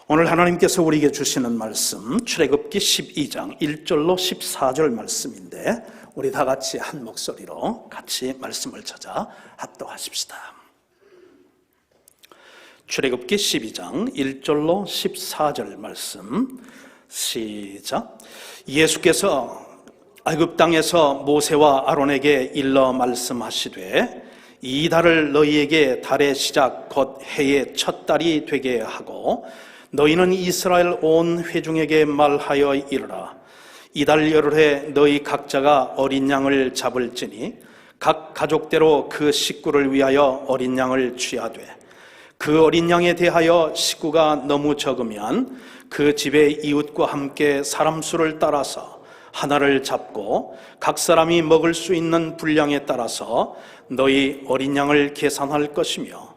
오늘 하나님께서 우리에게 주시는 말씀 출애굽기 12장 1절로 14절 말씀인데 우리 다 같이 한 목소리로 같이 말씀을 찾아 합독하십시다. 출애굽기 12장 1절로 14절 말씀 시작. 예수께서 애굽 땅에서 모세와 아론에게 일러 말씀하시되 이 달을 너희에게 달의 시작 곧 해의 첫 달이 되게 하고 너희는 이스라엘 온 회중에게 말하여 이르라. 이달 열흘에 너희 각자가 어린 양을 잡을지니 각 가족대로 그 식구를 위하여 어린 양을 취하되 그 어린 양에 대하여 식구가 너무 적으면 그 집의 이웃과 함께 사람 수를 따라서 하나를 잡고 각 사람이 먹을 수 있는 분량에 따라서 너희 어린 양을 계산할 것이며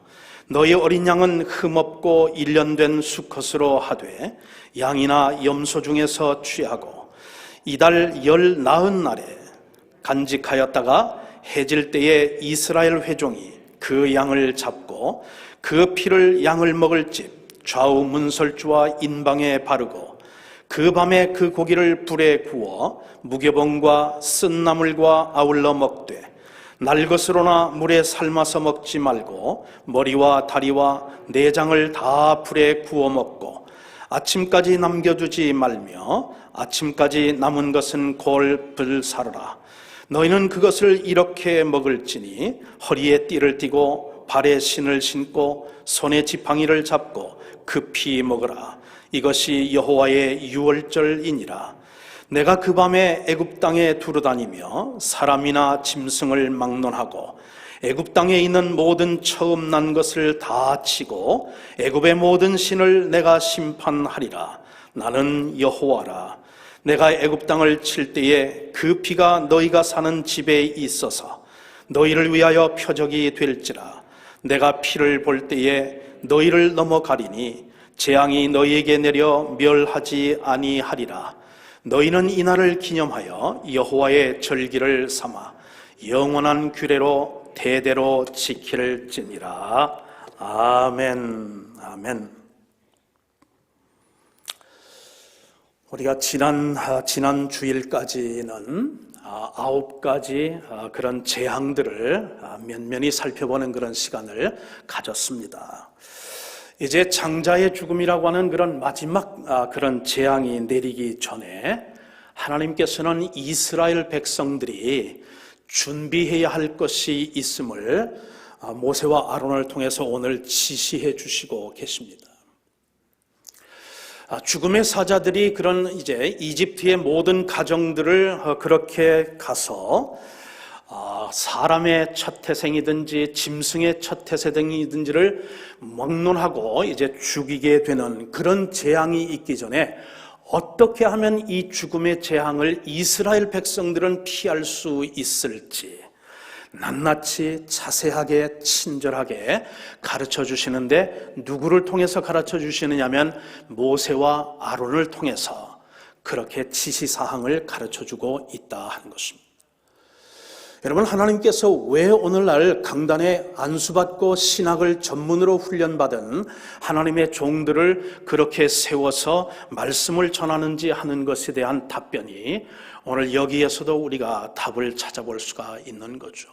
너희 어린 양은 흠없고 1년 된 수컷으로 하되 양이나 염소 중에서 취하고 이달 열 나흔 날에 간직하였다가 해질 때에 이스라엘 회종이 그 양을 잡고 그 피를 양을 먹을 집 좌우 문설주와 인방에 바르고 그 밤에 그 고기를 불에 구워 무교봉과 쓴 나물과 아울러 먹되 날 것으로나 물에 삶아서 먹지 말고 머리와 다리와 내장을 다 불에 구워 먹고 아침까지 남겨두지 말며 아침까지 남은 것은 골불 사르라. 너희는 그것을 이렇게 먹을지니 허리에 띠를 띠고 발에 신을 신고 손에 지팡이를 잡고 급히 먹으라. 이것이 여호와의 유월절이니라. 내가 그 밤에 애굽 땅에 두루다니며 사람이나 짐승을 막론하고 애굽 땅에 있는 모든 처음 난 것을 다 치고 애굽의 모든 신을 내가 심판하리라. 나는 여호와라. 내가 애굽 땅을 칠 때에 그 피가 너희가 사는 집에 있어서 너희를 위하여 표적이 될지라. 내가 피를 볼 때에 너희를 넘어가리니 재앙이 너희에게 내려 멸하지 아니하리라. 너희는 이날을 기념하여 여호와의 절기를 삼아 영원한 규례로 대대로 지킬지니라. 아멘. 아멘. 우리가 지난 주일까지는 9가지 그런 재앙들을 면면히 살펴보는 그런 시간을 가졌습니다. 이제 장자의 죽음이라고 하는 그런 마지막 그런 재앙이 내리기 전에 하나님께서는 이스라엘 백성들이 준비해야 할 것이 있음을 모세와 아론을 통해서 오늘 지시해 주시고 계십니다. 죽음의 사자들이 그런 이제 이집트의 모든 가정들을 그렇게 가서 사람의 첫 태생이든지 짐승의 첫 태생이든지를 막론하고 이제 죽이게 되는 그런 재앙이 있기 전에 어떻게 하면 이 죽음의 재앙을 이스라엘 백성들은 피할 수 있을지 낱낱이 자세하게 친절하게 가르쳐 주시는데 누구를 통해서 가르쳐 주시느냐면 모세와 아론을 통해서 그렇게 지시사항을 가르쳐 주고 있다 하는 것입니다. 여러분, 하나님께서 왜 오늘날 강단에 안수받고 신학을 전문으로 훈련받은 하나님의 종들을 그렇게 세워서 말씀을 전하는지 하는 것에 대한 답변이 오늘 여기에서도 우리가 답을 찾아볼 수가 있는 거죠.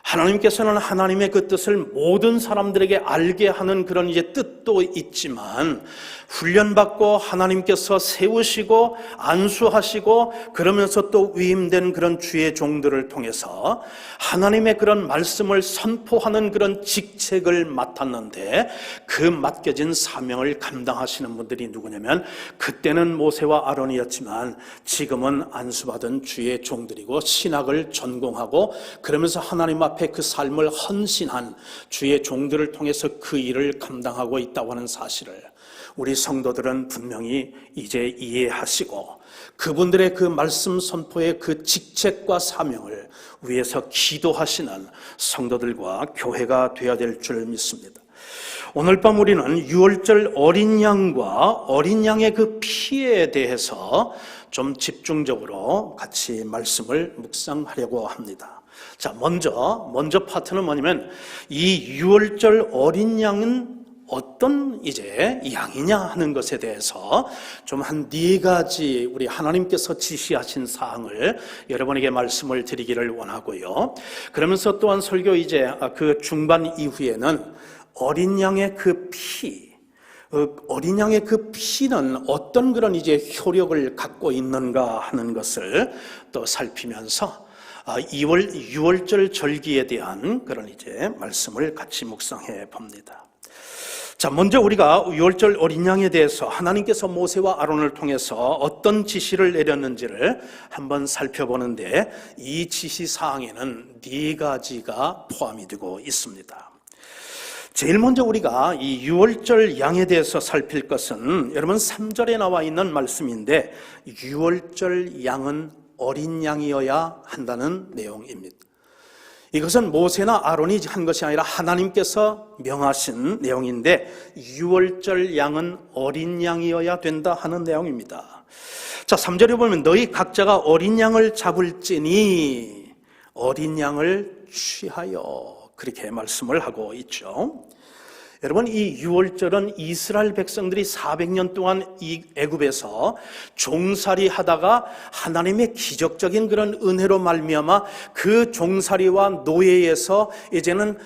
하나님께서는 하나님의 그 뜻을 모든 사람들에게 알게 하는 그런 이제 뜻도 있지만 훈련받고 하나님께서 세우시고 안수하시고 그러면서 또 위임된 그런 주의 종들을 통해서 하나님의 그런 말씀을 선포하는 그런 직책을 맡았는데 그 맡겨진 사명을 감당하시는 분들이 누구냐면 그때는 모세와 아론이었지만 지금은 안수받은 주의 종들이고 신학을 전공하고 그러면서 하나님 앞에 그 삶을 헌신한 주의 종들을 통해서 그 일을 감당하고 있다고 하는 사실을 우리 성도들은 분명히 이제 이해하시고 그분들의 그 말씀 선포의 그 직책과 사명을 위해서 기도하시는 성도들과 교회가 되어야 될 줄 믿습니다. 오늘 밤 우리는 유월절 어린 양과 어린 양의 그 피에 대해서 좀 집중적으로 같이 말씀을 묵상하려고 합니다. 자, 먼저 파트는 뭐냐면 이 유월절 어린 양은 어떤 이제 양이냐 하는 것에 대해서 좀 한 4가지 우리 하나님께서 지시하신 사항을 여러분에게 말씀을 드리기를 원하고요. 그러면서 또한 설교 이제 그 중반 이후에는 어린 양의 그 피, 어린 양의 그 피는 어떤 그런 이제 효력을 갖고 있는가 하는 것을 또 살피면서 6월절 절기에 대한 그런 이제 말씀을 같이 묵상해 봅니다. 자, 먼저 우리가 6월절 어린 양에 대해서 하나님께서 모세와 아론을 통해서 어떤 지시를 내렸는지를 한번 살펴보는데, 이 지시 사항에는 4가지가 포함이 되고 있습니다. 제일 먼저 우리가 이 6월절 양에 대해서 살필 것은 여러분 3절에 나와 있는 말씀인데, 6월절 양은 어린 양이어야 한다는 내용입니다. 이것은 모세나 아론이 한 것이 아니라 하나님께서 명하신 내용인데, 6월절 양은 어린 양이어야 된다 하는 내용입니다. 자, 3절에 보면 너희 각자가 어린 양을 잡을지니 어린 양을 취하여, 그렇게 말씀을 하고 있죠. 여러분, 이 6월절은 이스라엘 백성들이 400년 동안 이 애굽에서 종살이 하다가 하나님의 기적적인 그런 은혜로 말미암아 그 종살이와 노예에서 이제는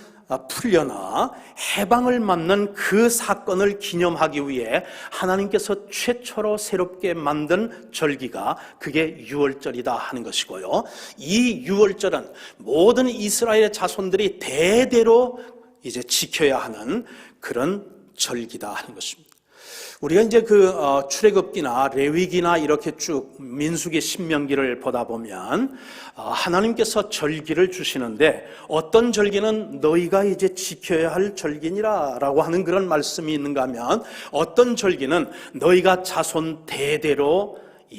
풀려나 해방을 맞는 그 사건을 기념하기 위해 하나님께서 최초로 새롭게 만든 절기가 그게 6월절이다 하는 것이고요. 이 6월절은 모든 이스라엘의 자손들이 대대로 이제 지켜야 하는 그런 절기다 하는 것입니다. 우리가 이제 출애굽기나 레위기나 이렇게 쭉 민수기, 신명기를 보다 보면 하나님께서 절기를 주시는데, 어떤 절기는 너희가 이제 지켜야 할 절기니라라고 하는 그런 말씀이 있는가 하면, 어떤 절기는 너희가 자손 대대로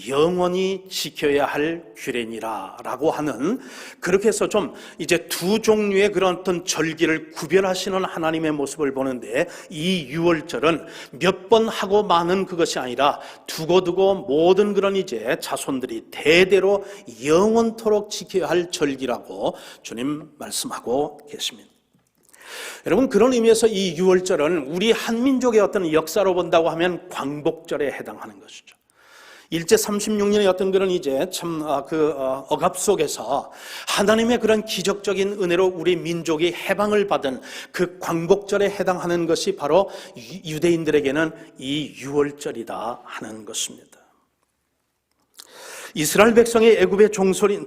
영원히 지켜야 할 규례니라라고 하는, 그렇게 해서 좀 이제 2 종류의 그런 어떤 절기를 구별하시는 하나님의 모습을 보는데, 이 6월절은 몇 번 하고 마는 그것이 아니라 두고두고 모든 그런 이제 자손들이 대대로 영원토록 지켜야 할 절기라고 주님 말씀하고 계십니다. 여러분, 그런 의미에서 이 6월절은 우리 한민족의 어떤 역사로 본다고 하면 광복절에 해당하는 것이죠. 일제 36년의 어떤 그런 이제 참 억압 속에서 하나님의 그런 기적적인 은혜로 우리 민족이 해방을 받은 그 광복절에 해당하는 것이 바로 유대인들에게는 이 6월절이다 하는 것입니다. 이스라엘 백성이 애굽의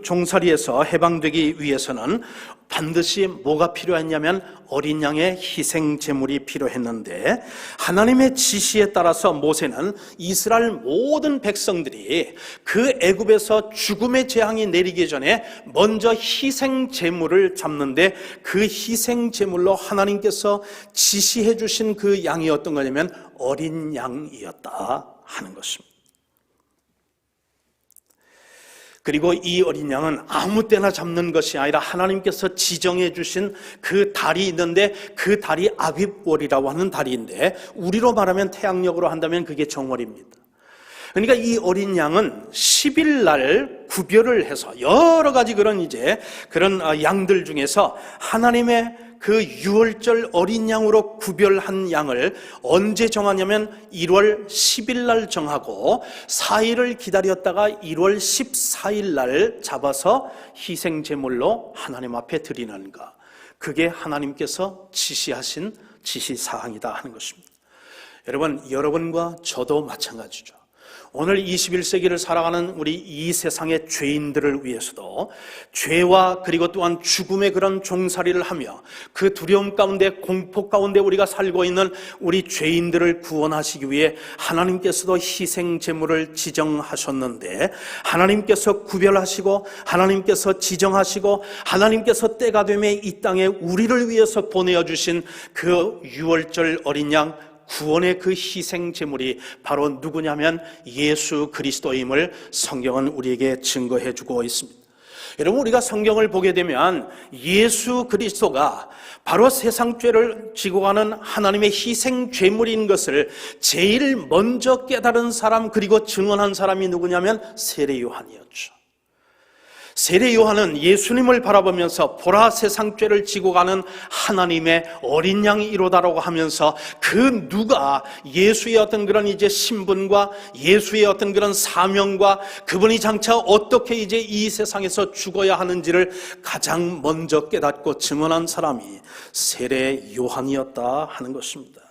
종살이에서 해방되기 위해서는 반드시 뭐가 필요했냐면 어린 양의 희생 제물이 필요했는데, 하나님의 지시에 따라서 모세는 이스라엘 모든 백성들이 그 애굽에서 죽음의 재앙이 내리기 전에 먼저 희생 제물을 잡는데, 그 희생 제물로 하나님께서 지시해 주신 그 양이 어떤 거냐면 어린 양이었다 하는 것입니다. 그리고 이 어린 양은 아무 때나 잡는 것이 아니라 하나님께서 지정해 주신 그 달이 있는데, 그 달이 아빕월이라고 하는 달인데, 우리로 말하면 태양력으로 한다면 그게 정월입니다. 그러니까 이 어린 양은 10일 날 구별을 해서 여러 가지 그런 양들 중에서 하나님의 그 6월절 어린 양으로 구별한 양을 언제 정하냐면 1월 10일 날 정하고 4일을 기다렸다가 1월 14일 날 잡아서 희생 제물로 하나님 앞에 드리는 것, 그게 하나님께서 지시하신 지시사항이다 하는 것입니다. 여러분, 여러분과 저도 마찬가지죠. 오늘 21세기를 살아가는 우리 이 세상의 죄인들을 위해서도 죄와 그리고 또한 죽음의 그런 종살이를 하며 그 두려움 가운데, 공포 가운데 우리가 살고 있는 우리 죄인들을 구원하시기 위해 하나님께서도 희생 제물을 지정하셨는데, 하나님께서 구별하시고 하나님께서 지정하시고 하나님께서 때가 되매 이 땅에 우리를 위해서 보내어 주신 그 6월절 어린 양, 구원의 그 희생 제물이 바로 누구냐면 예수 그리스도임을 성경은 우리에게 증거해 주고 있습니다. 여러분, 우리가 성경을 보게 되면 예수 그리스도가 바로 세상 죄를 지고 가는 하나님의 희생 제물인 것을 제일 먼저 깨달은 사람, 그리고 증언한 사람이 누구냐면 세례 요한이었죠. 세례 요한은 예수님을 바라보면서 보라 세상 죄를 지고 가는 하나님의 어린 양이 이로다라고 하면서 그 누가 예수의 어떤 그런 이제 신분과 예수의 어떤 그런 사명과 그분이 장차 어떻게 이제 이 세상에서 죽어야 하는지를 가장 먼저 깨닫고 증언한 사람이 세례 요한이었다 하는 것입니다.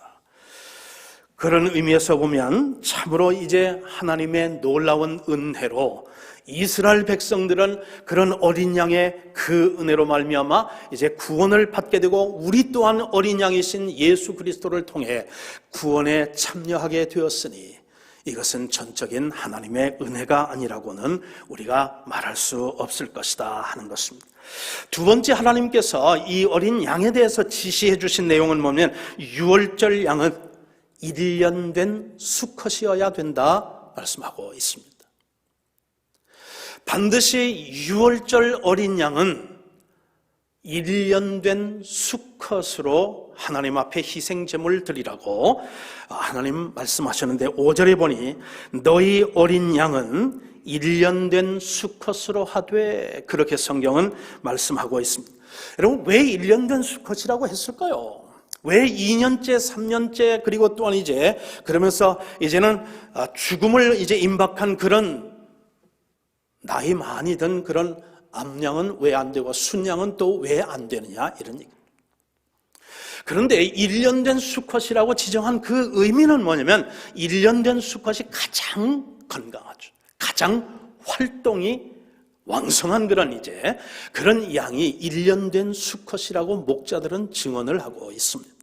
그런 의미에서 보면 참으로 이제 하나님의 놀라운 은혜로 이스라엘 백성들은 그런 어린 양의 그 은혜로 말미암아 이제 구원을 받게 되고 우리 또한 어린 양이신 예수 그리스도를 통해 구원에 참여하게 되었으니 이것은 전적인 하나님의 은혜가 아니라고는 우리가 말할 수 없을 것이다 하는 것입니다. 두 번째, 하나님께서 이 어린 양에 대해서 지시해 주신 내용은 보면 유월절 양은 1년 된 수컷이어야 된다 말씀하고 있습니다. 반드시 유월절 어린 양은 1년 된 수컷으로 하나님 앞에 희생제물을 드리라고 하나님 말씀하셨는데 5절에 보니 너희 어린 양은 1년 된 수컷으로 하되 그렇게 성경은 말씀하고 있습니다. 여러분, 왜 1년 된 수컷이라고 했을까요? 왜 2년째, 3년째 그리고 또한 이제 그러면서 이제는 죽음을 이제 임박한 그런 나이 많이 든 그런 암양은 왜 안 되고 순양은 또 왜 안 되느냐 이런 얘기. 그런데 1년 된 수컷이라고 지정한 그 의미는 뭐냐면 1년 된 수컷이 가장 건강하죠. 가장 활동이 왕성한 그런 이제 그런 양이 1년 된 수컷이라고 목자들은 증언을 하고 있습니다.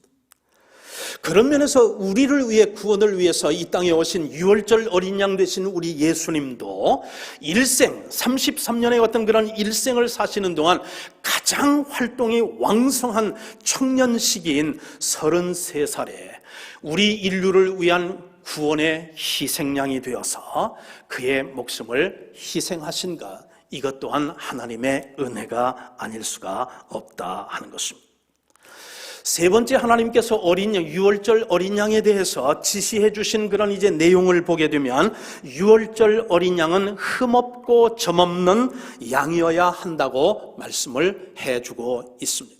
그런 면에서 우리를 위해 구원을 위해서 이 땅에 오신 유월절 어린 양 되신 우리 예수님도 일생 33년의 어떤 그런 일생을 사시는 동안 가장 활동이 왕성한 청년 시기인 33살에 우리 인류를 위한 구원의 희생양이 되어서 그의 목숨을 희생하신 것, 이것 또한 하나님의 은혜가 아닐 수가 없다 하는 것입니다. 세 번째, 하나님께서 어린 양, 유월절 어린 양에 대해서 지시해 주신 그런 이제 내용을 보게 되면 유월절 어린 양은 흠없고 점없는 양이어야 한다고 말씀을 해주고 있습니다.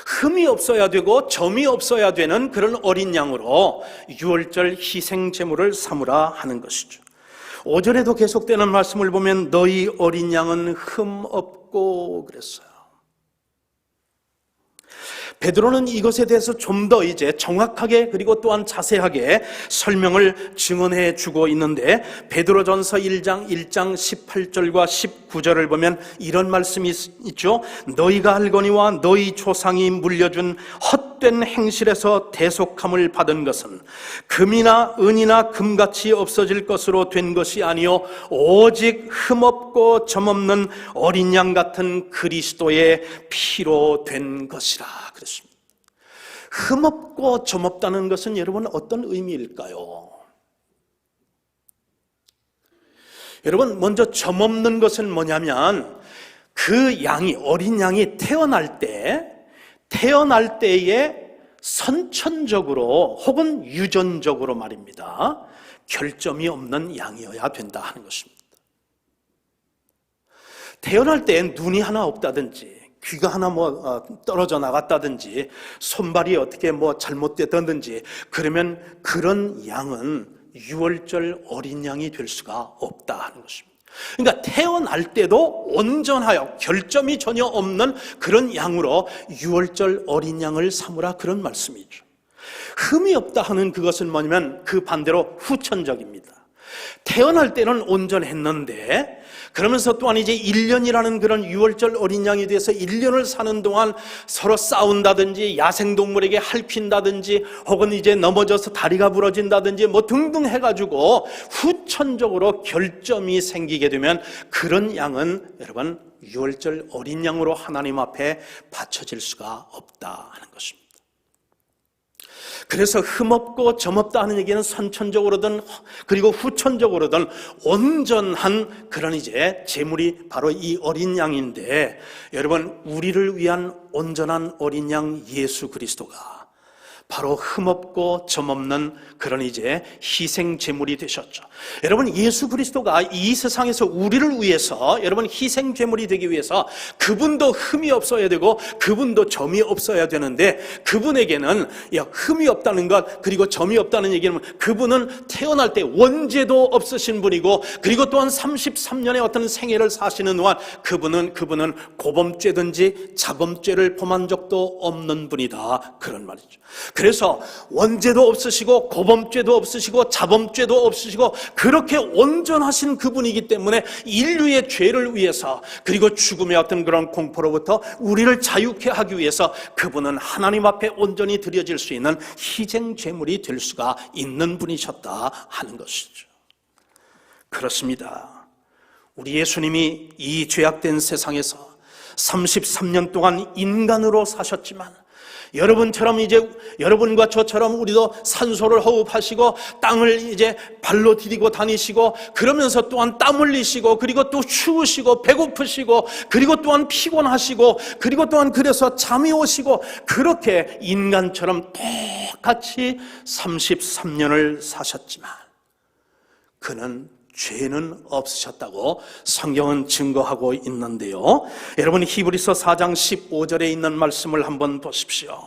흠이 없어야 되고 점이 없어야 되는 그런 어린 양으로 유월절 희생 제물을 삼으라 하는 것이죠. 5절에도 계속되는 말씀을 보면 너희 어린 양은 흠 없고 그랬어요. 베드로는 이것에 대해서 좀 더 이제 정확하게 그리고 또한 자세하게 설명을 증언해 주고 있는데 베드로전서 1장 18절과 19절을 보면 이런 말씀이 있죠. 너희가 알거니와 너희 조상이 물려준 헛된 행실에서 대속함을 받은 것은 금이나 은이나 금같이 없어질 것으로 된 것이 아니요 오직 흠없고 점없는 어린 양 같은 그리스도의 피로 된 것이라 그랬습니다. 흠없고 점없다는 것은 여러분 어떤 의미일까요? 여러분, 먼저 점없는 것은 뭐냐면 그 양이, 어린 양이 태어날 때에 선천적으로 혹은 유전적으로 말입니다, 결점이 없는 양이어야 된다 하는 것입니다. 태어날 때 눈이 하나 없다든지 귀가 하나 떨어져 나갔다든지 손발이 어떻게 잘못됐다든지 그러면 그런 양은 유월절 어린 양이 될 수가 없다 하는 것입니다. 그러니까 태어날 때도 온전하여 결점이 전혀 없는 그런 양으로 유월절 어린 양을 삼으라 그런 말씀이죠. 흠이 없다 하는 그것은 뭐냐면 그 반대로 후천적입니다. 태어날 때는 온전했는데 그러면서 또한 이제 1년이라는 그런 유월절 어린 양에 대해서 1년을 사는 동안 서로 싸운다든지 야생동물에게 핥힌다든지 혹은 이제 넘어져서 다리가 부러진다든지 등등 해가지고 후천적으로 결점이 생기게 되면 그런 양은 여러분 유월절 어린 양으로 하나님 앞에 바쳐질 수가 없다 하는 것입니다. 그래서 흠없고 점없다 하는 얘기는 선천적으로든 그리고 후천적으로든 온전한 그런 이제 제물이 바로 이 어린 양인데, 여러분 우리를 위한 온전한 어린 양 예수 그리스도가 바로 흠없고 점없는 그런 이제 희생 제물이 되셨죠. 여러분, 예수 그리스도가 이 세상에서 우리를 위해서, 여러분, 희생 제물이 되기 위해서 그분도 흠이 없어야 되고 그분도 점이 없어야 되는데, 그분에게는 흠이 없다는 것, 그리고 점이 없다는 얘기는 그분은 태어날 때 원죄도 없으신 분이고, 그리고 또한 33년의 어떤 생애를 사시는 동안 그분은 고범죄든지 자범죄를 범한 적도 없는 분이다, 그런 말이죠. 그래서 원죄도 없으시고 고범죄도 없으시고 자범죄도 없으시고 그렇게 온전하신 그분이기 때문에 인류의 죄를 위해서, 그리고 죽음의 어떤 그런 공포로부터 우리를 자유케 하기 위해서 그분은 하나님 앞에 온전히 드려질 수 있는 희생 제물이 될 수가 있는 분이셨다 하는 것이죠. 그렇습니다. 우리 예수님이 이 죄악된 세상에서 33년 동안 인간으로 사셨지만, 여러분처럼 이제 여러분과 저처럼 우리도 산소를 호흡하시고 땅을 이제 발로 디디고 다니시고, 그러면서 또한 땀 흘리시고, 그리고 또 추우시고 배고프시고, 그리고 또한 피곤하시고, 그리고 또한 그래서 잠이 오시고, 그렇게 인간처럼 똑같이 33년을 사셨지만 그는 죄는 없으셨다고 성경은 증거하고 있는데요. 여러분, 히브리서 4장 15절에 있는 말씀을 한번 보십시오.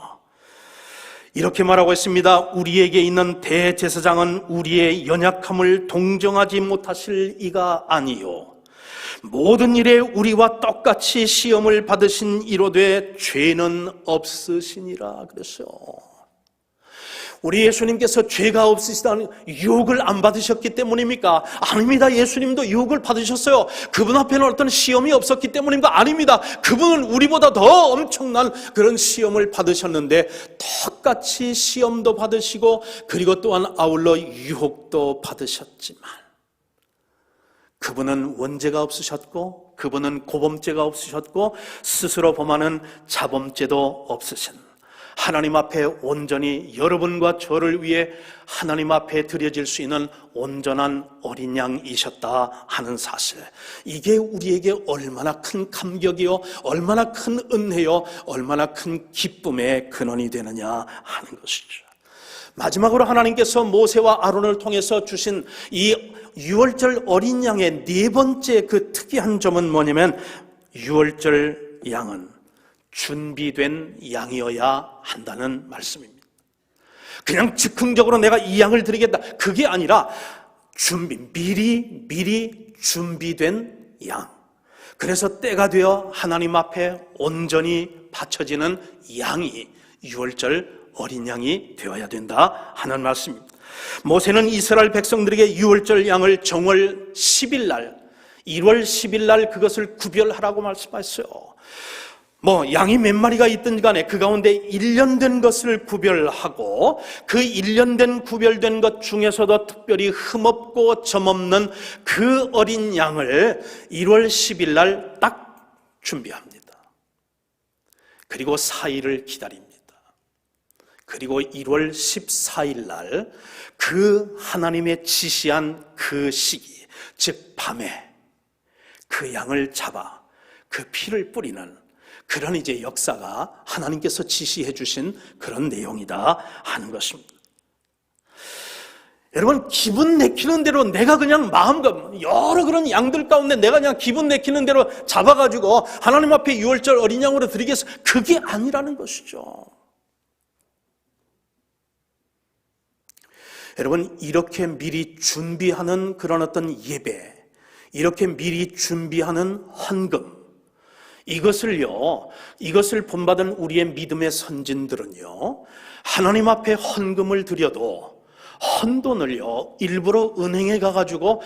이렇게 말하고 있습니다. 우리에게 있는 대제사장은 우리의 연약함을 동정하지 못하실 이가 아니요, 모든 일에 우리와 똑같이 시험을 받으신 이로되 죄는 없으시니라 그랬어요. 우리 예수님께서 죄가 없으시다는 유혹을 안 받으셨기 때문입니까? 아닙니다. 예수님도 유혹을 받으셨어요. 그분 앞에는 어떤 시험이 없었기 때문입니까? 아닙니다. 그분은 우리보다 더 엄청난 그런 시험을 받으셨는데, 똑같이 시험도 받으시고 그리고 또한 아울러 유혹도 받으셨지만, 그분은 원죄가 없으셨고 그분은 고범죄가 없으셨고 스스로 범하는 자범죄도 없으신, 하나님 앞에 온전히 여러분과 저를 위해 하나님 앞에 드려질 수 있는 온전한 어린 양이셨다 하는 사실, 이게 우리에게 얼마나 큰 감격이요, 얼마나 큰 은혜요, 얼마나 큰 기쁨의 근원이 되느냐 하는 것이죠. 마지막으로 하나님께서 모세와 아론을 통해서 주신 이 유월절 어린 양의 네 번째 그 특이한 점은 뭐냐면, 유월절 양은 준비된 양이어야 한다는 말씀입니다. 그냥 즉흥적으로 내가 이 양을 드리겠다, 그게 아니라 미리 준비된 양. 그래서 때가 되어 하나님 앞에 온전히 바쳐지는 양이 유월절 어린 양이 되어야 된다 하는 말씀입니다. 모세는 이스라엘 백성들에게 유월절 양을 정월 10일 날, 1월 10일 날 그것을 구별하라고 말씀하셨어요. 양이 몇 마리가 있든 간에 그 가운데 1년 된 것을 구별하고, 그 1년 된 구별된 것 중에서도 특별히 흠없고 점없는 그 어린 양을 1월 10일 날 딱 준비합니다. 그리고 4일을 기다립니다. 그리고 1월 14일 날 그 하나님의 지시한 그 시기, 즉 밤에 그 양을 잡아 그 피를 뿌리는 그런 이제 역사가 하나님께서 지시해 주신 그런 내용이다 하는 것입니다. 여러분, 기분 내키는 대로 내가 그냥 마음껏 여러 그런 양들 가운데 내가 그냥 기분 내키는 대로 잡아가지고 하나님 앞에 유월절 어린 양으로 드리겠어, 그게 아니라는 것이죠. 여러분, 이렇게 미리 준비하는 그런 어떤 예배, 이렇게 미리 준비하는 헌금, 이것을 본받은 우리의 믿음의 선진들은요, 하나님 앞에 헌금을 드려도 헌돈을요 일부러 은행에 가가지고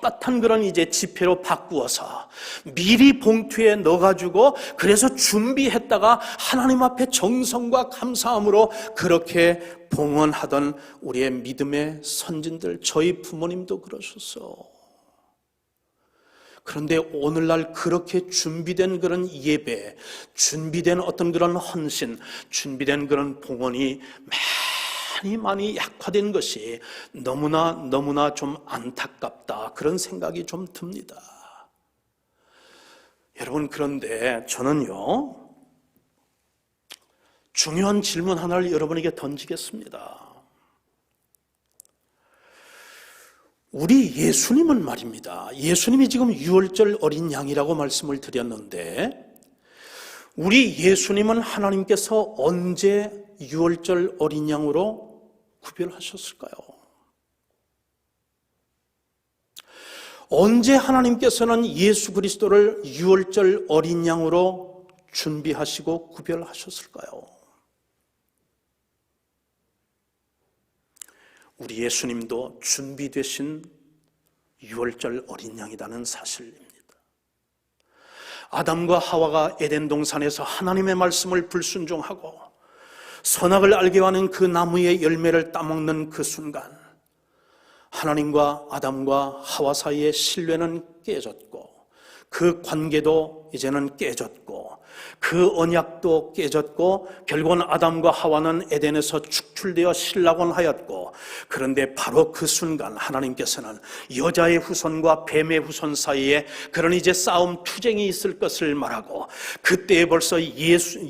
빳빳한 그런 이제 지폐로 바꾸어서 미리 봉투에 넣어가지고 그래서 준비했다가 하나님 앞에 정성과 감사함으로 그렇게 봉헌하던 우리의 믿음의 선진들, 저희 부모님도 그러셨어. 그런데 오늘날 그렇게 준비된 그런 예배, 준비된 어떤 그런 헌신, 준비된 그런 봉헌이 많이 약화된 것이 너무나 좀 안타깝다, 그런 생각이 좀 듭니다. 여러분, 그런데 저는요, 중요한 질문 하나를 여러분에게 던지겠습니다. 우리 예수님은 말입니다. 예수님이 지금 유월절 어린 양이라고 말씀을 드렸는데, 우리 예수님은 하나님께서 언제 유월절 어린 양으로 구별하셨을까요? 언제 하나님께서는 예수 그리스도를 유월절 어린 양으로 준비하시고 구별하셨을까요? 우리 예수님도 준비되신 유월절 어린 양이라는 사실입니다. 아담과 하와가 에덴 동산에서 하나님의 말씀을 불순종하고 선악을 알게 하는 그 나무의 열매를 따먹는 그 순간, 하나님과 아담과 하와 사이의 신뢰는 깨졌고, 그 관계도 이제는 깨졌고, 그 언약도 깨졌고, 결국은 아담과 하와는 에덴에서 축출되어 실락원하였고, 그런데 바로 그 순간 하나님께서는 여자의 후손과 뱀의 후손 사이에 그런 이제 싸움 투쟁이 있을 것을 말하고, 그때에 벌써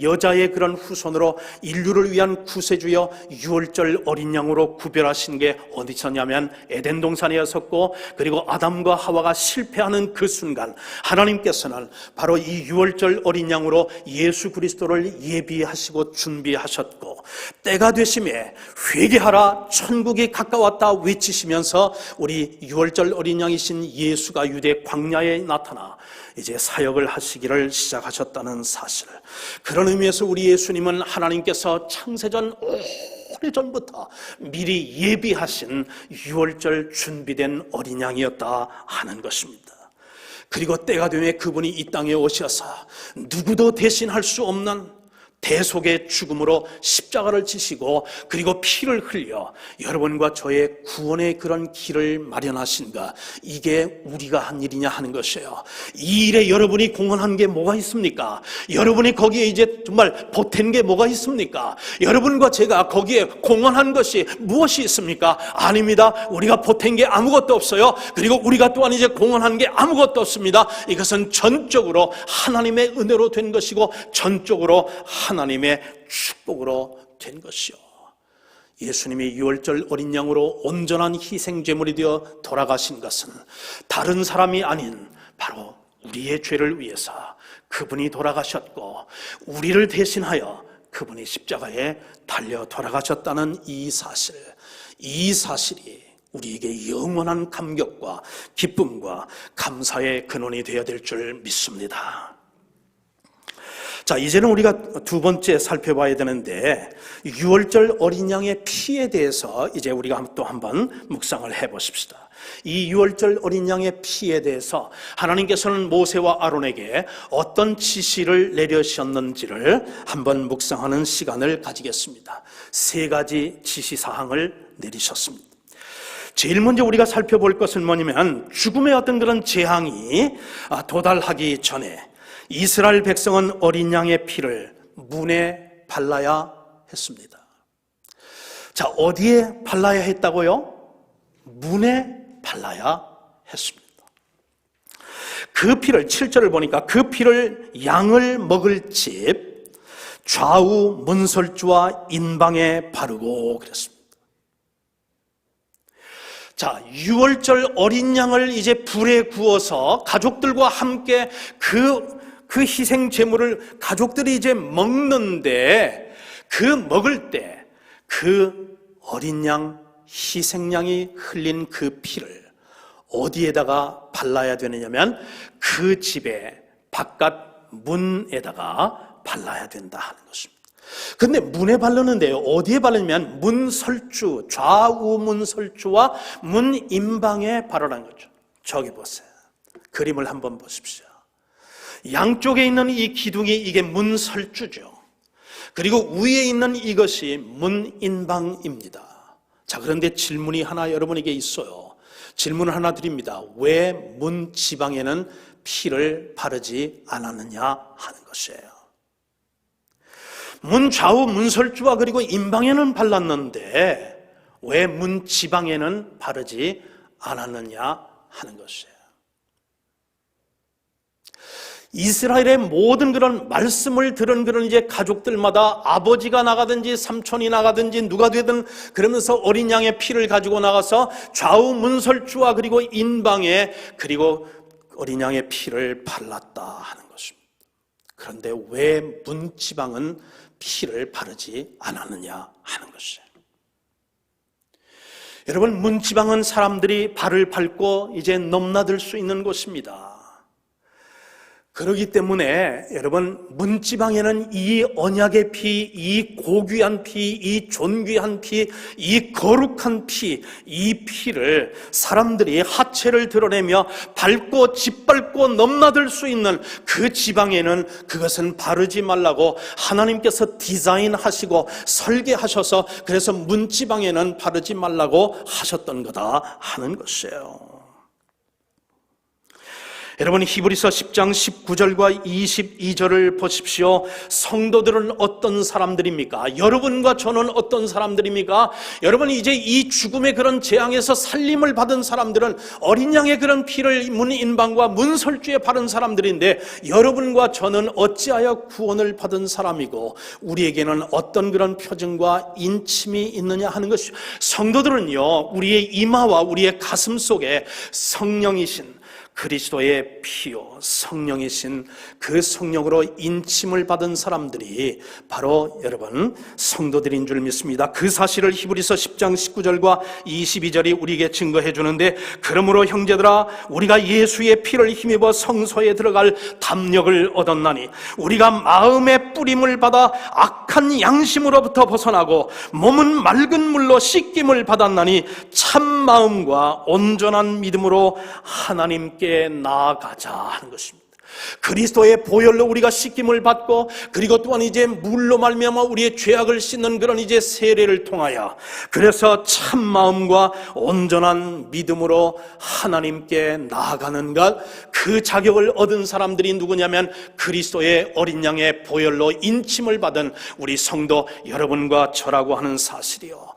여자의 그런 후손으로 인류를 위한 구세주여 유월절 어린 양으로 구별하신 게 어디서냐면 에덴 동산이었었고, 그리고 아담과 하와가 실패하는 그 순간 하나님께서는 바로 이 유월절 어린 양으로 예수 그리스도를 예비하시고 준비하셨고, 때가 되심에 회개하라 천국이 가까웠다 외치시면서 우리 유월절 어린 양이신 예수가 유대 광야에 나타나 이제 사역을 하시기를 시작하셨다는 사실, 그런 의미에서 우리 예수님은 하나님께서 창세전 오래전부터 미리 예비하신 유월절 준비된 어린 양이었다 하는 것입니다. 그리고 때가 되면 그분이 이 땅에 오셔서 누구도 대신할 수 없는 대속의 죽음으로 십자가를 지시고, 그리고 피를 흘려 여러분과 저의 구원의 그런 길을 마련하신가, 이게 우리가 한 일이냐 하는 것이에요. 이 일에 여러분이 공헌한 게 뭐가 있습니까? 여러분이 거기에 이제 정말 보탠 게 뭐가 있습니까? 여러분과 제가 거기에 공헌한 것이 무엇이 있습니까? 아닙니다. 우리가 보탠 게 아무것도 없어요. 그리고 우리가 또한 이제 공헌한 게 아무것도 없습니다. 이것은 전적으로 하나님의 은혜로 된 것이고, 전적으로 하나님의 축복으로 된 것이요, 예수님이 유월절 어린 양으로 온전한 희생제물이 되어 돌아가신 것은 다른 사람이 아닌 바로 우리의 죄를 위해서 그분이 돌아가셨고, 우리를 대신하여 그분이 십자가에 달려 돌아가셨다는 이 사실이 우리에게 영원한 감격과 기쁨과 감사의 근원이 되어야 될 줄 믿습니다. 자, 이제는 우리가 두 번째 살펴봐야 되는데, 유월절 어린 양의 피에 대해서 이제 우리가 또 한번 묵상을 해보십시다. 이 유월절 어린 양의 피에 대해서 하나님께서는 모세와 아론에게 어떤 지시를 내려주셨는지를 한번 묵상하는 시간을 가지겠습니다. 세 가지 지시사항을 내리셨습니다. 제일 먼저 우리가 살펴볼 것은 뭐냐면, 죽음의 어떤 그런 재앙이 도달하기 전에 이스라엘 백성은 어린 양의 피를 문에 발라야 했습니다. 자, 어디에 발라야 했다고요? 문에 발라야 했습니다. 그 피를, 7절을 보니까 그 피를 양을 먹을 집 좌우 문설주와 인방에 바르고 그랬습니다. 자, 유월절 어린 양을 이제 불에 구워서 가족들과 함께 그 희생 제물을 가족들이 이제 먹는데, 그 먹을 때 그 어린 양, 희생양이 흘린 그 피를 어디에다가 발라야 되느냐면 그 집의 바깥 문에다가 발라야 된다 하는 것입니다. 근데 문에 바르는데요, 어디에 바르냐면 문설주, 좌우 문설주와 문인방에 바르라는 거죠. 저기 보세요. 그림을 한번 보십시오. 양쪽에 있는 이 기둥이 이게 문설주죠. 그리고 위에 있는 이것이 문인방입니다. 자, 그런데 질문이 하나 여러분에게 있어요. 질문을 하나 드립니다. 왜 문지방에는 피를 바르지 않았느냐 하는 것이에요. 문 좌우 문설주와 그리고 인방에는 발랐는데 왜 문지방에는 바르지 않았느냐 하는 것이에요. 이스라엘의 모든 그런 말씀을 들은 그런 이제 가족들마다 아버지가 나가든지 삼촌이 나가든지 누가 되든 그러면서 어린 양의 피를 가지고 나가서 좌우 문설주와 그리고 인방에 그리고 어린 양의 피를 발랐다 하는 것입니다. 그런데 왜 문지방은 피를 바르지 않았느냐 하는 것이에요. 여러분, 문지방은 사람들이 발을 밟고 이제 넘나들 수 있는 곳입니다. 그렇기 때문에 여러분, 문지방에는 이 언약의 피, 이 고귀한 피, 이 존귀한 피, 이 거룩한 피, 이 피를 사람들이 하체를 드러내며 밟고 짓밟고 넘나들 수 있는 그 지방에는 그것은 바르지 말라고 하나님께서 디자인하시고 설계하셔서 그래서 문지방에는 바르지 말라고 하셨던 거다 하는 것이에요. 여러분, 히브리서 10장 19절과 22절을 보십시오. 성도들은 어떤 사람들입니까? 여러분과 저는 어떤 사람들입니까? 여러분, 이제 이 죽음의 그런 재앙에서 살림을 받은 사람들은 어린 양의 그런 피를 문인방과 문설주에 바른 사람들인데, 여러분과 저는 어찌하여 구원을 받은 사람이고 우리에게는 어떤 그런 표징과 인침이 있느냐 하는 것이죠. 성도들은요, 우리의 이마와 우리의 가슴 속에 성령이신 그리스도의 피요 성령이신 그 성령으로 인침을 받은 사람들이 바로 여러분 성도들인 줄 믿습니다. 그 사실을 히브리서 10장 19절과 22절이 우리에게 증거해 주는데, 그러므로 형제들아 우리가 예수의 피를 힘입어 성소에 들어갈 담력을 얻었나니 우리가 마음의 뿌림을 받아 악한 양심으로부터 벗어나고 몸은 맑은 물로 씻김을 받았나니 참 마음과 온전한 믿음으로 하나님께 나아가자 하는 것입니다. 그리스도의 보혈로 우리가 씻김을 받고, 그리고 또한 이제 물로 말미암아 우리의 죄악을 씻는 그런 이제 세례를 통하여 그래서 참 마음과 온전한 믿음으로 하나님께 나아가는 것, 그 자격을 얻은 사람들이 누구냐면 그리스도의 어린 양의 보혈로 인침을 받은 우리 성도 여러분과 저라고 하는 사실이요.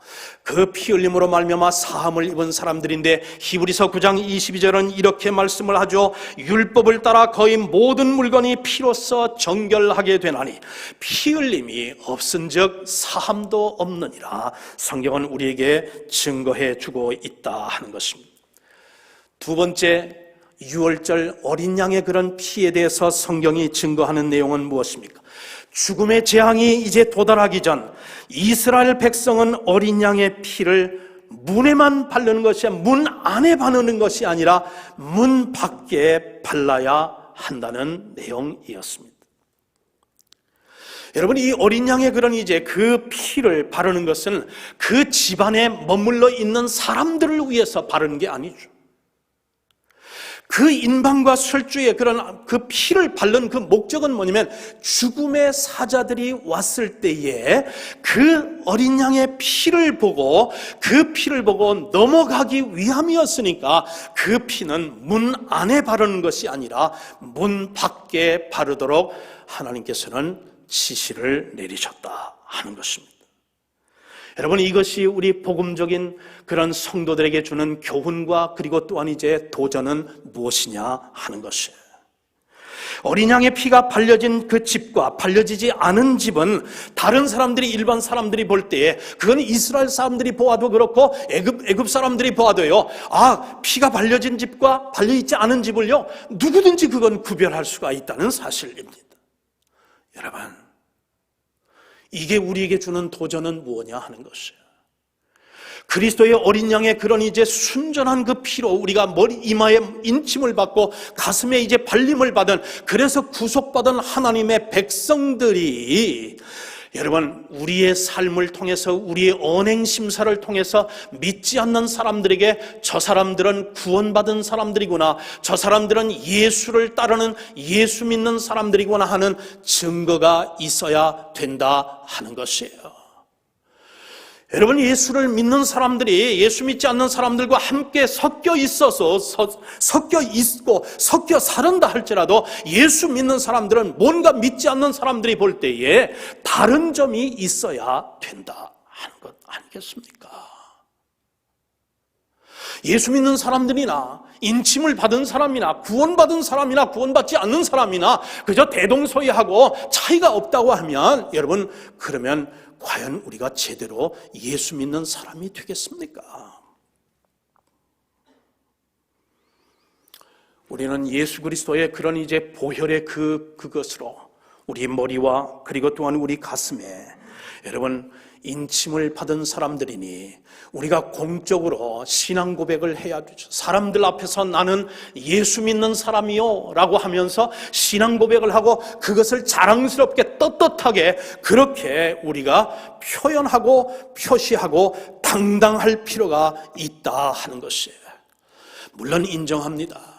그 피 흘림으로 말미암아 사함을 입은 사람들인데, 히브리서 9장 22절은 이렇게 말씀을 하죠. 율법을 따라 거의 모든 물건이 피로써 정결하게 되나니 피 흘림이 없은즉 사함도 없느니라. 성경은 우리에게 증거해 주고 있다 하는 것입니다. 두 번째, 유월절 어린 양의 그런 피에 대해서 성경이 증거하는 내용은 무엇입니까? 죽음의 재앙이 이제 도달하기 전 이스라엘 백성은 어린 양의 피를 문에만 바르는 것이 아니라 문 안에 바르는 것이 아니라 문 밖에 발라야 한다는 내용이었습니다. 여러분, 이 어린 양의 그런 이제 그 피를 바르는 것은 그 집안에 머물러 있는 사람들을 위해서 바르는 게 아니죠. 그 인방과 설주의 그런 그 피를 바른 그 목적은 뭐냐면 죽음의 사자들이 왔을 때에 그 어린 양의 피를 보고 그 피를 보고 넘어가기 위함이었으니까 그 피는 문 안에 바르는 것이 아니라 문 밖에 바르도록 하나님께서는 지시를 내리셨다 하는 것입니다. 여러분, 이것이 우리 복음적인 그런 성도들에게 주는 교훈과 그리고 또한 이제 도전은 무엇이냐 하는 것이에요. 어린 양의 피가 발려진 그 집과 발려지지 않은 집은 다른 사람들이, 일반 사람들이 볼 때에 그건 이스라엘 사람들이 보아도 그렇고 애굽 사람들이 보아도요, 피가 발려진 집과 발려있지 않은 집을요 누구든지 그건 구별할 수가 있다는 사실입니다. 여러분, 이게 우리에게 주는 도전은 무엇이냐 하는 것이에요. 그리스도의 어린 양의 그런 이제 순전한 그 피로 우리가 머리 이마에 인침을 받고 가슴에 이제 발림을 받은, 그래서 구속받은 하나님의 백성들이 여러분 우리의 삶을 통해서 우리의 언행 심사를 통해서 믿지 않는 사람들에게 저 사람들은 구원받은 사람들이구나, 저 사람들은 예수를 따르는 예수 믿는 사람들이구나 하는 증거가 있어야 된다 하는 것이에요. 여러분, 예수를 믿는 사람들이 예수 믿지 않는 사람들과 함께 섞여 있어서 섞여 있고 섞여 사는다 할지라도 예수 믿는 사람들은 뭔가 믿지 않는 사람들이 볼 때에 다른 점이 있어야 된다 하는 것 아니겠습니까? 예수 믿는 사람들이나 인침을 받은 사람이나 구원받은 사람이나 구원받지 않는 사람이나 그저 대동소이하고 차이가 없다고 하면 여러분, 그러면 과연 우리가 제대로 예수 믿는 사람이 되겠습니까? 우리는 예수 그리스도의 그런 이제 보혈의 그것으로 우리 머리와 그리고 또한 우리 가슴에 여러분 인침을 받은 사람들이니 우리가 공적으로 신앙 고백을 해야 되죠. 사람들 앞에서 나는 예수 믿는 사람이요 라고 하면서 신앙 고백을 하고 그것을 자랑스럽게 떳떳하게 그렇게 우리가 표현하고 표시하고 당당할 필요가 있다 하는 것이에요. 물론 인정합니다.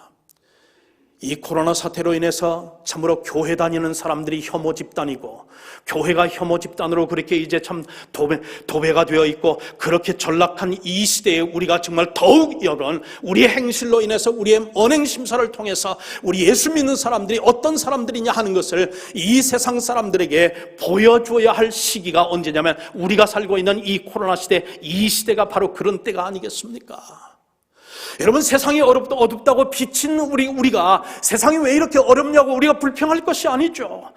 이 코로나 사태로 인해서 참으로 교회 다니는 사람들이 혐오 집단이고 교회가 혐오 집단으로 그렇게 이제 참 도배가 되어 있고 그렇게 전락한 이 시대에 우리가 정말 더욱 여러분 우리의 행실로 인해서 우리의 언행심사를 통해서 우리 예수 믿는 사람들이 어떤 사람들이냐 하는 것을 이 세상 사람들에게 보여줘야 할 시기가 언제냐면 우리가 살고 있는 이 코로나 시대, 이 시대가 바로 그런 때가 아니겠습니까? 여러분, 세상이 어둡다고 비친 우리가 세상이 왜 이렇게 어렵냐고 우리가 불평할 것이 아니죠.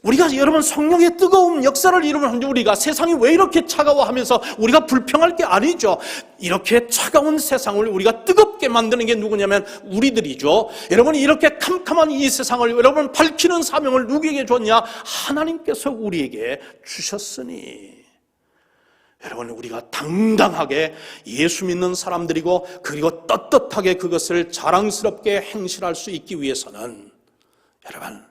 우리가 여러분 성령의 뜨거운 역사를 이루는 우리가 세상이 왜 이렇게 차가워하면서 우리가 불평할 게 아니죠. 이렇게 차가운 세상을 우리가 뜨겁게 만드는 게 누구냐면 우리들이죠. 여러분이 이렇게 캄캄한 이 세상을 여러분 밝히는 사명을 누구에게 줬냐? 하나님께서 우리에게 주셨으니 여러분 우리가 당당하게 예수 믿는 사람들이고 그리고 떳떳하게 그것을 자랑스럽게 행실할 수 있기 위해서는 여러분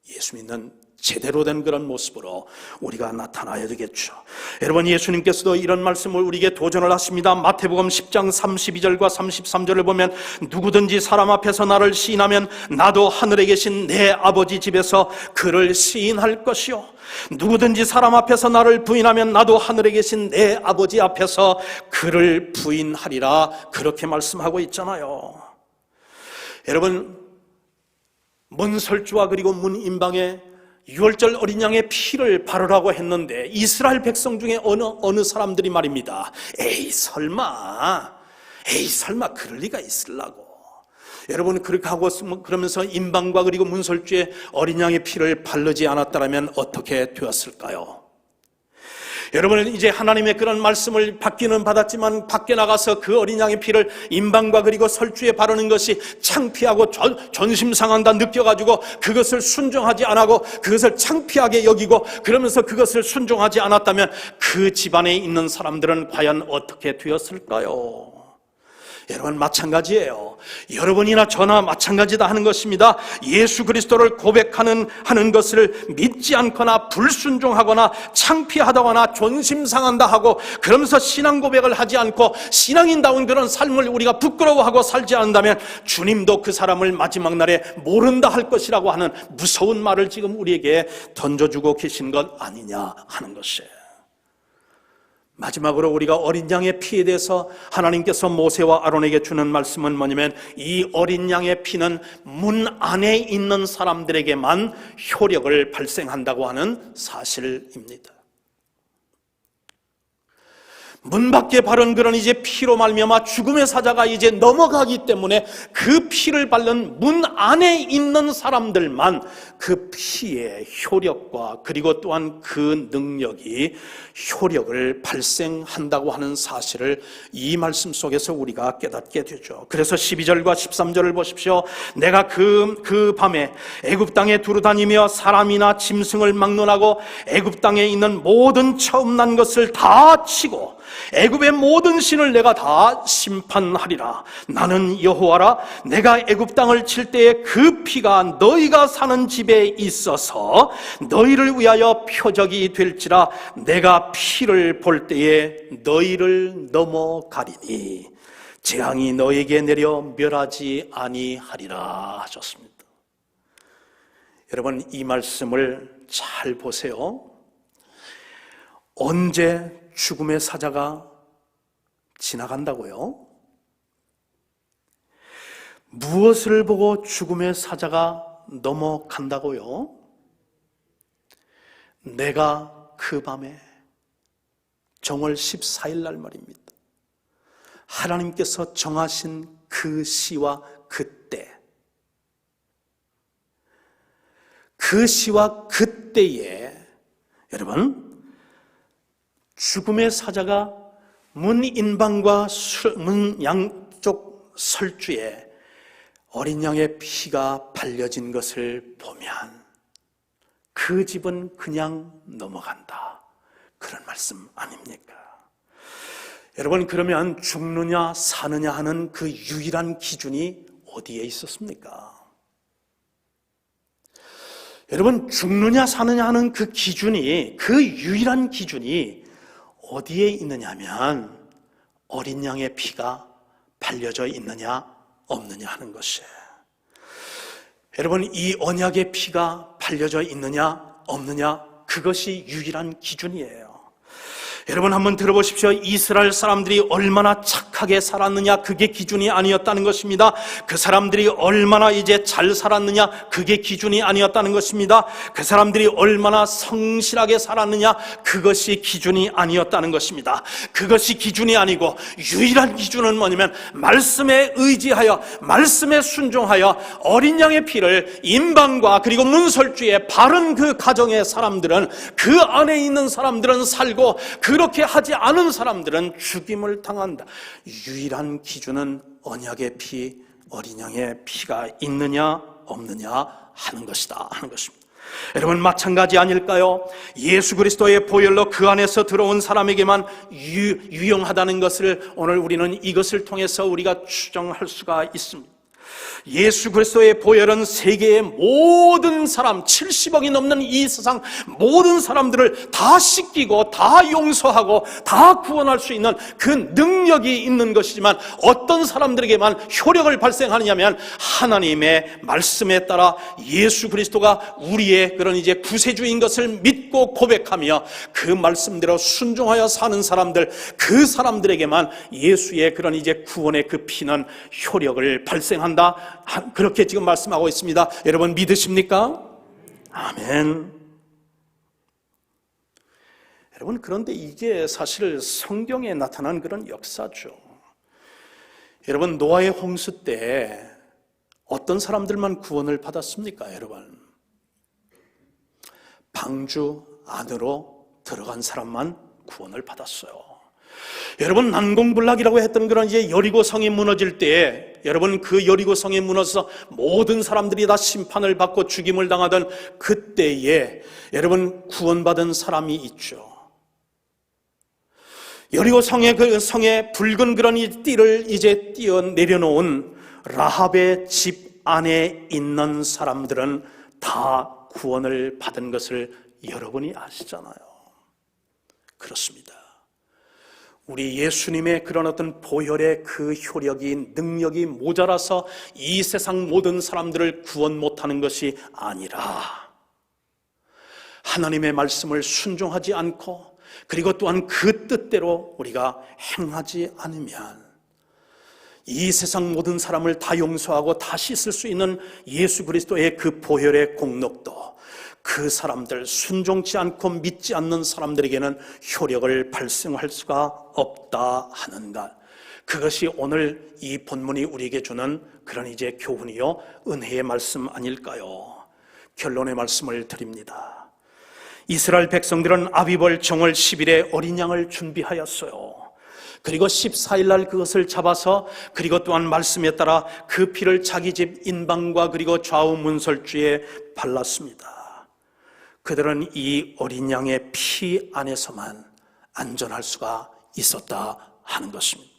예수 믿는 제대로 된 그런 모습으로 우리가 나타나야 되겠죠. 여러분 예수님께서도 이런 말씀을 우리에게 도전을 하십니다. 마태복음 10장 32절과 33절을 보면 누구든지 사람 앞에서 나를 시인하면 나도 하늘에 계신 내 아버지 집에서 그를 시인할 것이요 누구든지 사람 앞에서 나를 부인하면 나도 하늘에 계신 내 아버지 앞에서 그를 부인하리라 그렇게 말씀하고 있잖아요. 여러분 문설주와 그리고 문인방에 유월절 어린 양의 피를 바르라고 했는데 이스라엘 백성 중에 어느 사람들이 말입니다. 에이 설마 그럴 리가 있으려고. 여러분 그렇게 하고 그러면서 인방과 그리고 문설주의 어린 양의 피를 바르지 않았다면 어떻게 되었을까요? 여러분은 이제 하나님의 그런 말씀을 받기는 받았지만 밖에 나가서 그 어린 양의 피를 인방과 그리고 설주에 바르는 것이 창피하고 존심 상한다 느껴가지고 그것을 순종하지 않고 그것을 창피하게 여기고 그러면서 그것을 순종하지 않았다면 그 집안에 있는 사람들은 과연 어떻게 되었을까요? 여러분 마찬가지예요. 여러분이나 저나 마찬가지다 하는 것입니다. 예수 그리스도를 고백하는 것을 믿지 않거나 불순종하거나 창피하다거나 존심 상한다 하고 그러면서 신앙 고백을 하지 않고 신앙인다운 그런 삶을 우리가 부끄러워하고 살지 않는다면 주님도 그 사람을 마지막 날에 모른다 할 것이라고 하는 무서운 말을 지금 우리에게 던져주고 계신 것 아니냐 하는 것이에요. 마지막으로 우리가 어린 양의 피에 대해서 하나님께서 모세와 아론에게 주는 말씀은 뭐냐면 이 어린 양의 피는 문 안에 있는 사람들에게만 효력을 발생한다고 하는 사실입니다. 문 밖에 바른 그런 이제 피로 말미암아 죽음의 사자가 이제 넘어가기 때문에 그 피를 바른 문 안에 있는 사람들만 그 피의 효력과 그리고 또한 그 능력이 효력을 발생한다고 하는 사실을 이 말씀 속에서 우리가 깨닫게 되죠. 그래서 12절과 13절을 보십시오. 내가 그 밤에 애굽 땅에 두루다니며 사람이나 짐승을 막론하고 애굽 땅에 있는 모든 처음 난 것을 다 치고 애굽의 모든 신을 내가 다 심판하리라. 나는 여호와라. 내가 애굽 땅을 칠 때에 그 피가 너희가 사는 집에 있어서 너희를 위하여 표적이 될지라. 내가 피를 볼 때에 너희를 넘어가리니 재앙이 너에게 내려 멸하지 아니하리라 하셨습니다. 여러분 이 말씀을 잘 보세요. 언제 죽음의 사자가 지나간다고요? 무엇을 보고 죽음의 사자가 넘어간다고요? 내가 그 밤에 정월 14일 날 말입니다. 하나님께서 정하신 그 시와 그때, 그 시와 그때에 여러분 죽음의 사자가 문 인방과 문 양쪽 설주에 어린 양의 피가 발려진 것을 보면 그 집은 그냥 넘어간다, 그런 말씀 아닙니까? 여러분, 그러면 죽느냐 사느냐 하는 그 유일한 기준이 어디에 있었습니까? 여러분, 죽느냐 사느냐 하는 그 기준이, 그 유일한 기준이 어디에 있느냐면 어린 양의 피가 발려져 있느냐 없느냐 하는 것이에요. 여러분, 이 언약의 피가 발려져 있느냐 없느냐, 그것이 유일한 기준이에요. 여러분, 한번 들어보십시오. 이스라엘 사람들이 얼마나 착하게 살았느냐, 그게 기준이 아니었다는 것입니다. 그 사람들이 얼마나 이제 잘 살았느냐, 그게 기준이 아니었다는 것입니다. 그 사람들이 얼마나 성실하게 살았느냐, 그것이 기준이 아니었다는 것입니다. 그것이 기준이 아니고 유일한 기준은 뭐냐면 말씀에 의지하여, 말씀에 순종하여 어린 양의 피를 임방과 그리고 문설주의 바른 그 가정의 사람들은, 그 안에 있는 사람들은 살고, 그렇게 하지 않은 사람들은 죽임을 당한다. 유일한 기준은 언약의 피, 어린 양의 피가 있느냐 없느냐 하는 것이다 하는 것입니다. 여러분, 마찬가지 아닐까요? 예수 그리스도의 보혈로 그 안에서 들어온 사람에게만 유용하다는 것을 오늘 우리는 이것을 통해서 우리가 추정할 수가 있습니다. 예수 그리스도의 보혈은 세계의 모든 사람, 70억이 넘는 이 세상 모든 사람들을 다 씻기고 다 용서하고 다 구원할 수 있는 그 능력이 있는 것이지만, 어떤 사람들에게만 효력을 발생하느냐면 하나님의 말씀에 따라 예수 그리스도가 우리의 그런 이제 구세주인 것을 믿고 고백하며 그 말씀대로 순종하여 사는 사람들, 그 사람들에게만 예수의 그런 이제 구원의 그 피는 효력을 발생한다, 그렇게 지금 말씀하고 있습니다. 여러분, 믿으십니까? 아멘. 여러분, 그런데 이게 사실 성경에 나타난 그런 역사죠. 여러분, 노아의 홍수 때 어떤 사람들만 구원을 받았습니까? 여러분, 방주 안으로 들어간 사람만 구원을 받았어요. 여러분, 난공불락이라고 했던 그런 이제 여리고 성이 무너질 때, 여러분, 그 여리고 성이 무너져서 모든 사람들이 다 심판을 받고 죽임을 당하던 그때에 여러분, 구원받은 사람이 있죠. 여리고 성의 그 성에 붉은 그런 이 띠를 이제 띄어 내려놓은 라합의 집 안에 있는 사람들은 다 구원을 받은 것을 여러분이 아시잖아요. 그렇습니다. 우리 예수님의 그런 어떤 보혈의 그 효력이, 능력이 모자라서 이 세상 모든 사람들을 구원 못하는 것이 아니라, 하나님의 말씀을 순종하지 않고 그리고 또한 그 뜻대로 우리가 행하지 않으면 이 세상 모든 사람을 다 용서하고 다 씻을 수 있는 예수 그리스도의 그 보혈의 공력도 그 사람들, 순종치 않고 믿지 않는 사람들에게는 효력을 발생할 수가 없다 하는가. 그것이 오늘 이 본문이 우리에게 주는 그런 이제 교훈이요, 은혜의 말씀 아닐까요? 결론의 말씀을 드립니다. 이스라엘 백성들은 아비벌 정월 10일에 어린 양을 준비하였어요. 그리고 14일 날 그것을 잡아서, 그리고 또한 말씀에 따라 그 피를 자기 집 인방과 그리고 좌우 문설주에 발랐습니다. 그들은 이 어린 양의 피 안에서만 안전할 수가 있었다 하는 것입니다.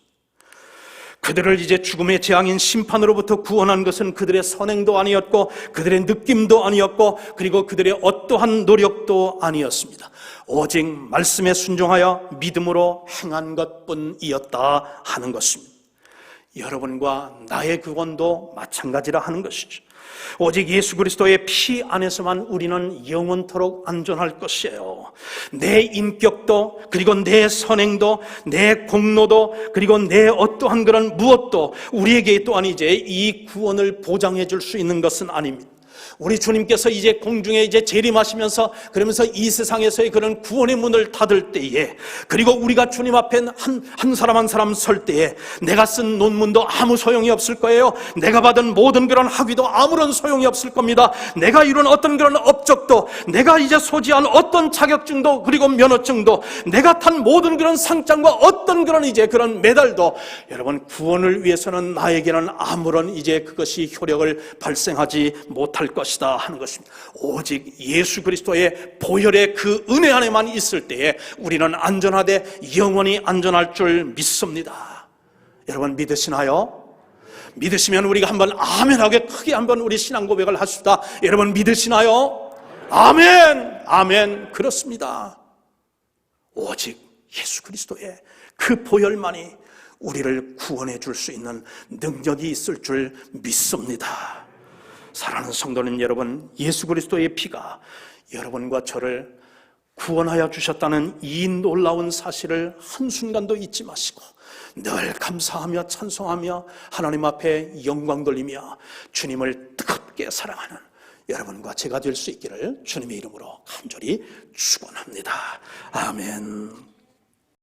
그들을 이제 죽음의 재앙인 심판으로부터 구원한 것은 그들의 선행도 아니었고, 그들의 느낌도 아니었고, 그리고 그들의 어떠한 노력도 아니었습니다. 오직 말씀에 순종하여 믿음으로 행한 것뿐이었다 하는 것입니다. 여러분과 나의 구원도 마찬가지라 하는 것이죠. 오직 예수 그리스도의 피 안에서만 우리는 영원토록 안전할 것이에요. 내 인격도, 그리고 내 선행도, 내 공로도, 그리고 내 어떠한 그런 무엇도 우리에게 또한 이제 이 구원을 보장해 줄 수 있는 것은 아닙니다. 우리 주님께서 이제 공중에 이제 재림하시면서 그러면서 이 세상에서의 그런 구원의 문을 닫을 때에, 그리고 우리가 주님 앞에 한 사람 한 사람 설 때에 내가 쓴 논문도 아무 소용이 없을 거예요. 내가 받은 모든 그런 학위도 아무런 소용이 없을 겁니다. 내가 이룬 어떤 그런 업적도, 내가 이제 소지한 어떤 자격증도, 그리고 면허증도, 내가 탄 모든 그런 상장과 어떤 그런 이제 그런 메달도, 여러분 구원을 위해서는 나에게는 아무런 이제 그것이 효력을 발생하지 못할 것이다 하는 것입니다. 오직 예수 그리스도의 보혈의 그 은혜 안에만 있을 때에 우리는 안전하되 영원히 안전할 줄 믿습니다. 여러분 믿으시나요? 믿으시면 우리가 한번 아멘하게 크게 한번 우리 신앙 고백을 합시다. 여러분 믿으시나요? 아멘, 아멘. 그렇습니다. 오직 예수 그리스도의 그 보혈만이 우리를 구원해 줄 수 있는 능력이 있을 줄 믿습니다. 사랑하는 성도님 여러분, 예수 그리스도의 피가 여러분과 저를 구원하여 주셨다는 이 놀라운 사실을 한순간도 잊지 마시고 늘 감사하며 찬송하며 하나님 앞에 영광 돌리며 주님을 뜨겁게 사랑하는 여러분과 제가 될 수 있기를 주님의 이름으로 간절히 축원합니다. 아멘.